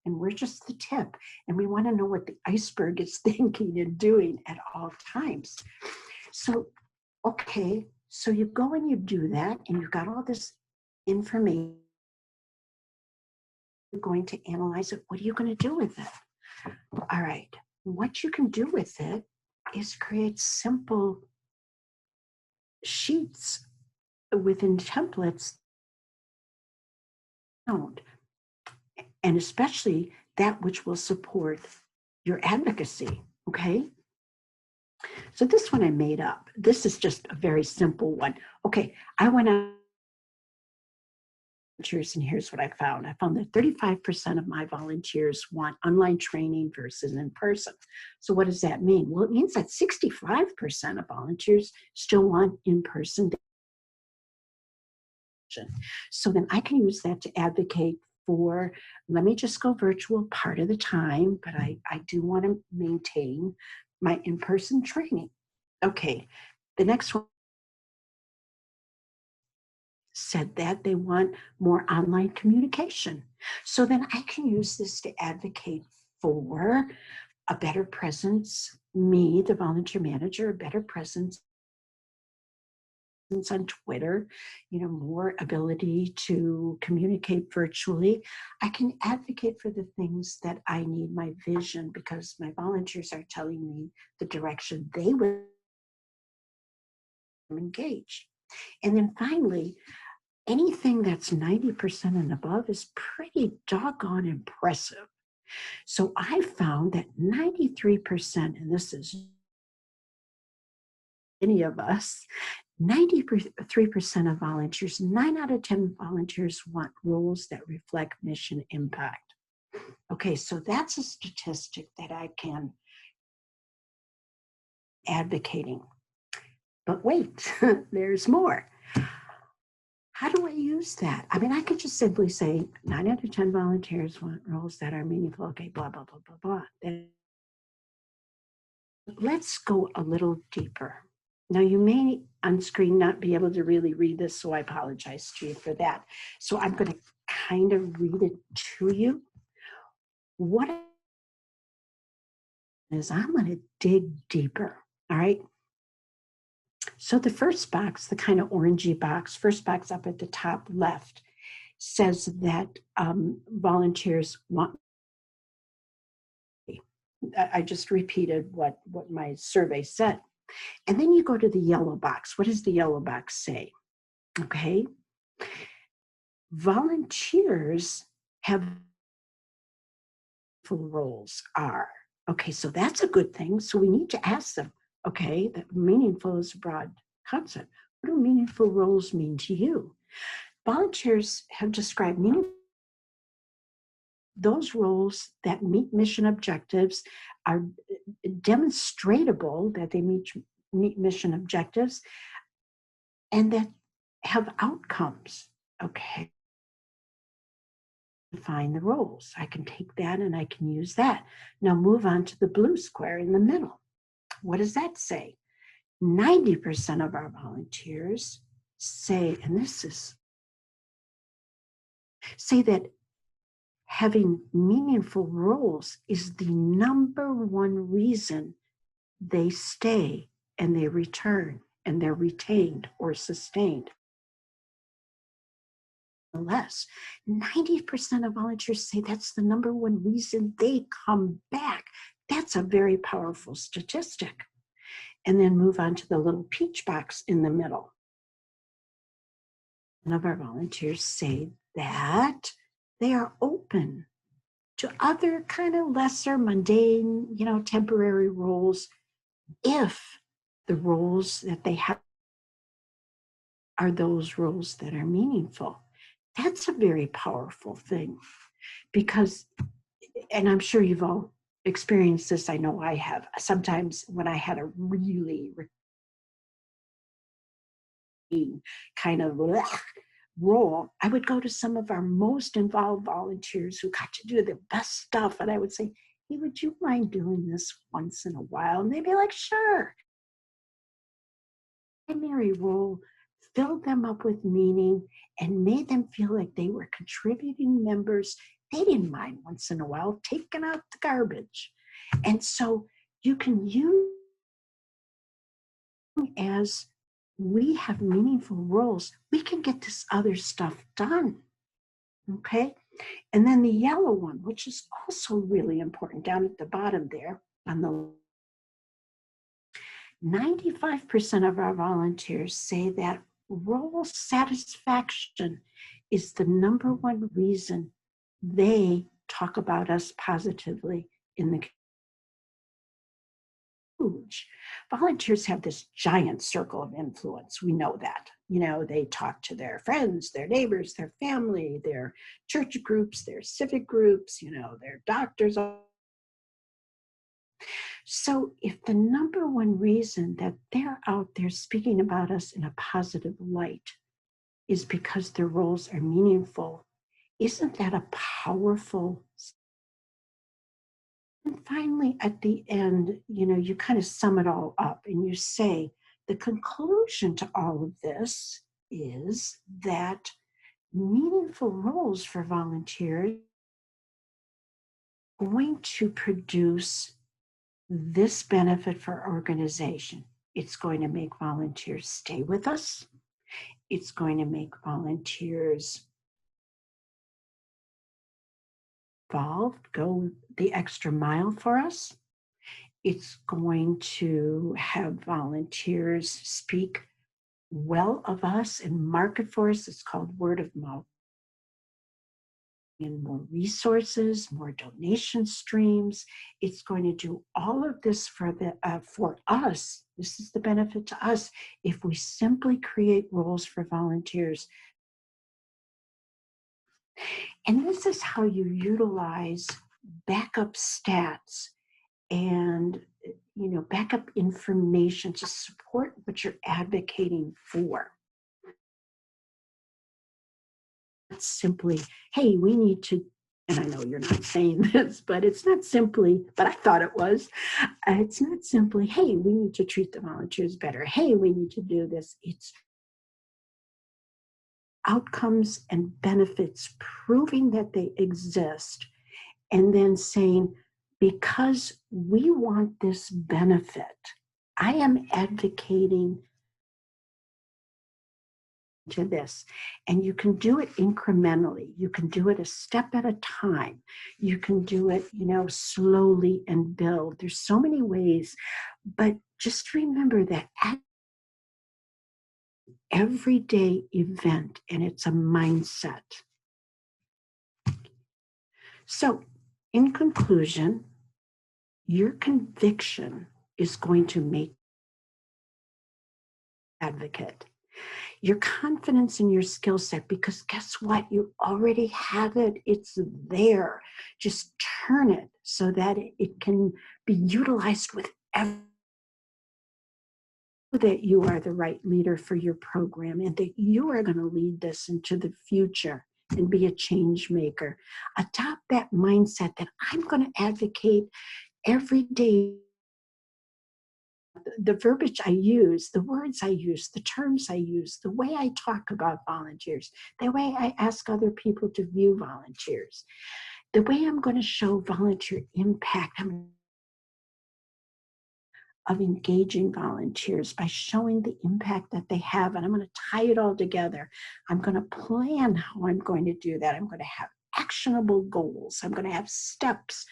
[SPEAKER 2] And we're just the tip, and we want to know what the iceberg is thinking and doing at all times. So, okay, so you go and you do that, and you've got all this information. You're going to analyze it. What are you going to do with it? All right. What you can do with it is create simple sheets within templates. And especially that which will support your advocacy. Okay. So this one I made up. This is just a very simple one. Okay. I went on. And here's what I found. I found that 35% of my volunteers want online training versus in person. So what does that mean? Well, it means that 65% of volunteers still want in-person. So then I can use that to advocate for, let me just go virtual part of the time, but I do want to maintain my in-person training. Okay, the next one said that they want more online communication. So then I can use this to advocate for a better presence, me, the volunteer manager, a better presence on Twitter, more ability to communicate virtually. I can advocate for the things that I need, my vision, because my volunteers are telling me the direction they will engage. And then finally, anything that's 90% and above is pretty doggone impressive. So I found that 93%, and this is any of us, 93% of volunteers, 9 out of 10 volunteers want roles that reflect mission impact. Okay, so that's a statistic that I can advocating. But wait, there's more. How do I use that? I mean, I could just simply say 9 out of 10 volunteers want roles that are meaningful. Okay, blah, blah, blah, blah, blah. Then let's go a little deeper. Now, you may on screen not be able to really read this, so I apologize to you for that. So I'm going to kind of read it to you. What is, I'm going to dig deeper, all right? So the first box, the kind of orangey box, first box up at the top left, says that volunteers want. I just repeated what my survey said. And then you go to the yellow box. What does the yellow box say? Okay. Volunteers have full roles are. Okay, so that's a good thing. So we need to ask them, okay, that meaningful is a broad concept. What do meaningful roles mean to you? Volunteers have described meaningful. Those roles that meet mission objectives are demonstratable that they meet mission objectives and that have outcomes. Okay. Define the roles. I can take that and I can use that. Now move on to the blue square in the middle. What does that say? 90% of our volunteers say, and this is, say that having meaningful roles is the number one reason they stay and they return and they're retained or sustained. Less, 90% of volunteers say that's the number one reason they come back. That's a very powerful statistic. And then move on to the little peach box in the middle. None of our volunteers say that they are open to other kind of lesser mundane, temporary roles if the roles that they have are those roles that are meaningful. That's a very powerful thing because, and I'm sure you've all experienced this, I know I have. Sometimes when I had a really kind of role, I would go to some of our most involved volunteers who got to do the best stuff. And I would say, hey, would you mind doing this once in a while? And they'd be like, sure. Primary role filled them up with meaning and made them feel like they were contributing members. They didn't mind once in a while taking out the garbage. And so you can use as we have meaningful roles, we can get this other stuff done. Okay. And then the yellow one, which is also really important down at the bottom there on the 95% of our volunteers say that role satisfaction is the number one reason they talk about us positively in the huge. Volunteers have this giant circle of influence. We know that. They talk to their friends, their neighbors, their family, their church groups, their civic groups, their doctors. So if the number one reason that they're out there speaking about us in a positive light is because their roles are meaningful, isn't that a powerful? And finally, at the end, you kind of sum it all up and you say, the conclusion to all of this is that meaningful roles for volunteers are going to produce this benefit for our organization. It's going to make volunteers stay with us. It's going to make volunteers involved, go the extra mile for us. It's going to have volunteers speak well of us and market for us. It's called word of mouth. And more resources, more donation streams. It's going to do all of this for us. This is the benefit to us if we simply create roles for volunteers. And this is how you utilize backup stats and backup information to support what you're advocating for. It's simply, hey, we need to, and I know you're not saying this, but it's not simply, but I thought it was. It's not simply, hey, we need to treat the volunteers better. Hey, we need to do this. It's outcomes and benefits proving that they exist, and then saying, because we want this benefit, I am advocating to this. And you can do it incrementally. You can do it a step at a time. You can do it, slowly and build. There's so many ways, but just remember that at everyday event, and it's a mindset. So in conclusion, your conviction is going to make advocate. Your confidence in your skill set, because guess what? You already have it. It's there. Just turn it so that it can be utilized with everything. That you are the right leader for your program and that you are going to lead this into the future and be a change maker. Adopt that mindset that I'm going to advocate every day. The verbiage I use, the words I use, the terms I use, the way I talk about volunteers, the way I ask other people to view volunteers, the way I'm going to show volunteer impact. of engaging volunteers by showing the impact that they have. And I'm going to tie it all together. I'm going to plan how I'm going to do that. I'm going to have actionable goals. I'm going to have steps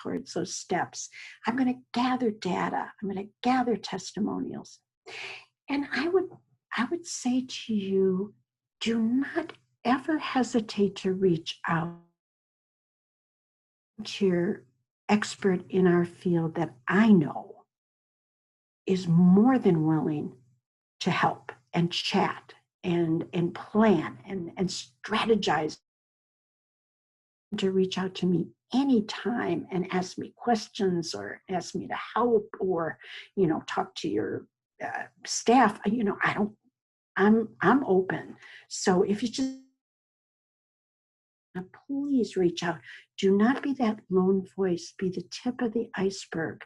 [SPEAKER 2] towards those steps. I'm going to gather data. I'm going to gather testimonials. And I would say to you, do not ever hesitate to reach out to your expert in our field that I know is more than willing to help and chat and plan and strategize, to reach out to me anytime and ask me questions or ask me to help or, talk to your staff. I'm open. So if you just please reach out. Do not be that lone voice. Be the tip of the iceberg.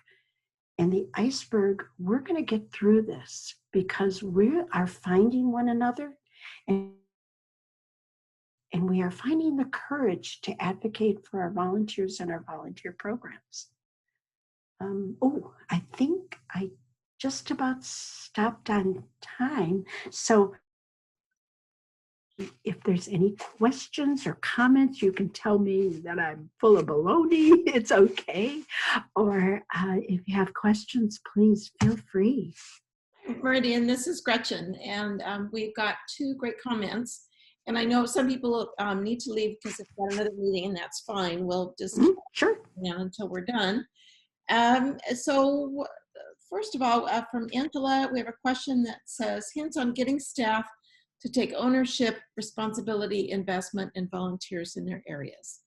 [SPEAKER 2] And the iceberg, we're going to get through this because we are finding one another and we are finding the courage to advocate for our volunteers and our volunteer programs. I think I just about stopped on time. So if there's any questions or comments, you can tell me that I'm full of baloney. It's okay. Or if you have questions, please feel free.
[SPEAKER 3] Meridian, this is Gretchen, and we've got 2 great comments. And I know some people need to leave because they've got another meeting, and that's fine. We'll just
[SPEAKER 2] sure.
[SPEAKER 3] Until we're done. So first of all, from Angela, we have a question that says, hints on getting staff to take ownership, responsibility, investment, and volunteers in their areas.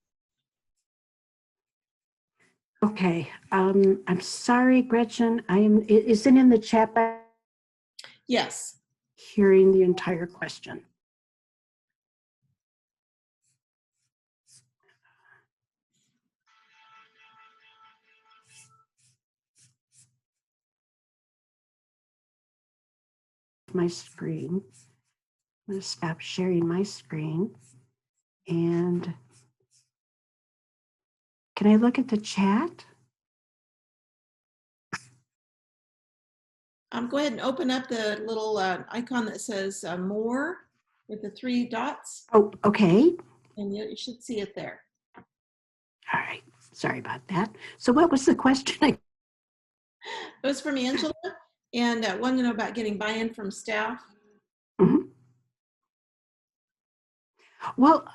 [SPEAKER 2] Okay, I'm sorry, Gretchen. Is it in the chat box?
[SPEAKER 3] Yes.
[SPEAKER 2] Hearing the entire question. My screen. I'm going to stop sharing my screen. And can I look at the chat?
[SPEAKER 3] Go ahead and open up the little icon that says more with the 3 dots.
[SPEAKER 2] Oh, okay.
[SPEAKER 3] And you should see it there.
[SPEAKER 2] All right. Sorry about that. So what was the question?
[SPEAKER 3] It was from Angela, and wanted to know about getting buy-in from staff.
[SPEAKER 2] Mm-hmm. Well,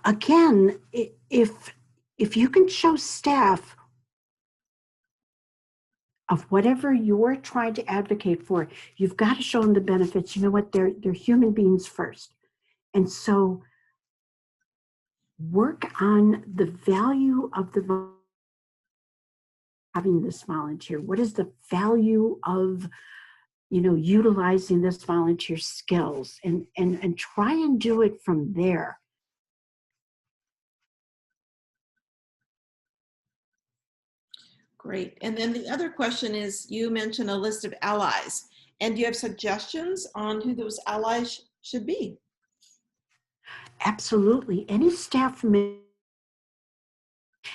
[SPEAKER 2] again, if you can show staff of whatever you're trying to advocate for, you've got to show them the benefits. You know what? They're human beings first. And so work on the value of having this volunteer. What is the value of, utilizing this volunteer skills and try and do it from there.
[SPEAKER 3] Great. And then the other question is, you mentioned a list of allies, and do you have suggestions on who those allies should be?
[SPEAKER 2] Absolutely. Any staff member,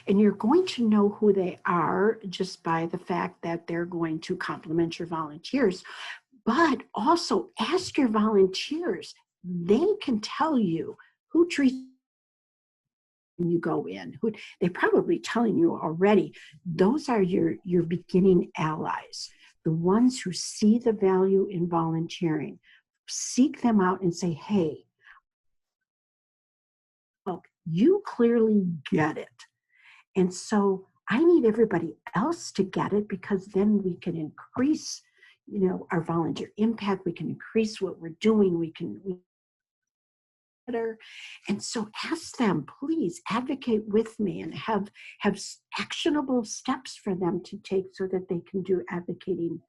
[SPEAKER 2] and you're going to know who they are just by the fact that they're going to compliment your volunteers, but also ask your volunteers. They can tell you who treats you go in. They're probably telling you already. Those are your beginning allies, the ones who see the value in volunteering. Seek them out and say, hey, look, you clearly get it. And so I need everybody else to get it, because then we can increase, our volunteer impact. We can increase what we're doing. We better. And so ask them, please advocate with me and have actionable steps for them to take so that they can do advocating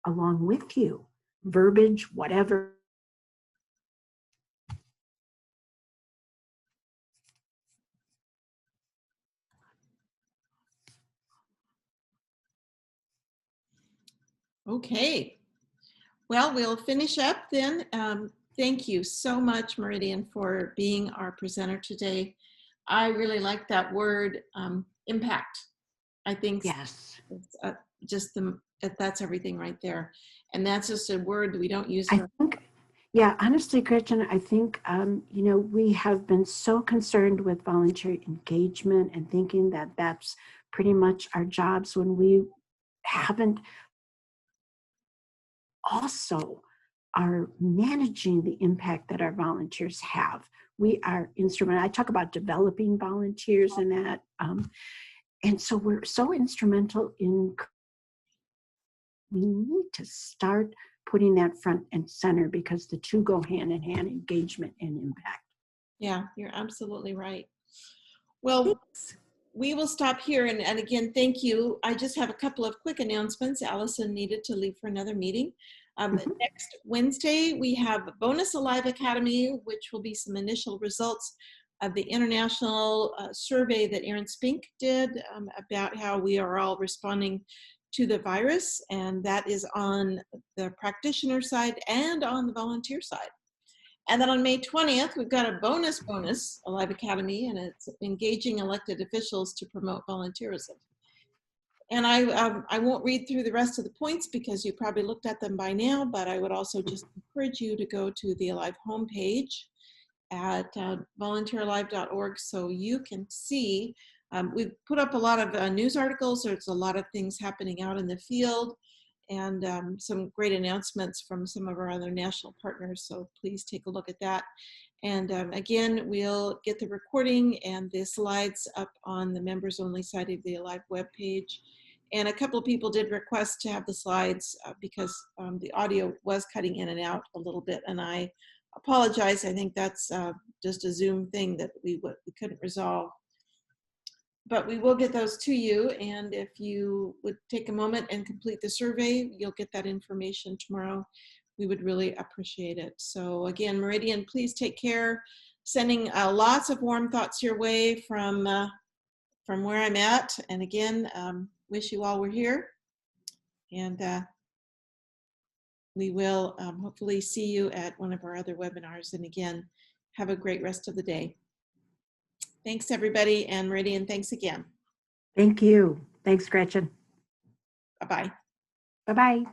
[SPEAKER 2] along with you. Verbiage, whatever.
[SPEAKER 3] Okay. Well, we'll finish up then. Thank you so much, Meridian, for being our presenter today. I really like that word, impact. I think
[SPEAKER 2] yes,
[SPEAKER 3] it's a that's everything right there. And that's just a word we don't use
[SPEAKER 2] I
[SPEAKER 3] for.
[SPEAKER 2] think, yeah, honestly, Gretchen, I think, we have been so concerned with volunteer engagement and thinking that that's pretty much our jobs when we haven't also are managing the impact that our volunteers have. We are instrumental. I talk about developing volunteers and that. And so we're so instrumental in, we need to start putting that front and center because the two go hand in hand, engagement and impact.
[SPEAKER 3] Yeah, you're absolutely right. Well, we will stop here. And again, thank you. I just have a couple of quick announcements. Allison needed to leave for another meeting. Next Wednesday, we have Bonus Alive Academy, which will be some initial results of the international survey that Aaron Spink did about how we are all responding to the virus. And that is on the practitioner side and on the volunteer side. And then on May 20th, we've got a bonus Alive Academy, and it's engaging elected officials to promote volunteerism. And I won't read through the rest of the points because you probably looked at them by now, but I would also just encourage you to go to the Alive homepage at volunteeralive.org so you can see. We've put up a lot of news articles. There's a lot of things happening out in the field, and some great announcements from some of our other national partners. So please take a look at that. And again, we'll get the recording and the slides up on the members only side of the Alive webpage. And a couple of people did request to have the slides because the audio was cutting in and out a little bit. And I apologize. I think that's just a Zoom thing that we couldn't resolve. But we will get those to you, and if you would take a moment and complete the survey, you'll get that information tomorrow. We would really appreciate it. So again, Meridian, please take care. Sending lots of warm thoughts your way from where I'm at. And again, wish you all were here. And we will hopefully see you at one of our other webinars. And again, have a great rest of the day. Thanks, everybody. And Meridian, thanks again.
[SPEAKER 2] Thank you. Thanks, Gretchen.
[SPEAKER 3] Bye-bye.
[SPEAKER 2] Bye-bye.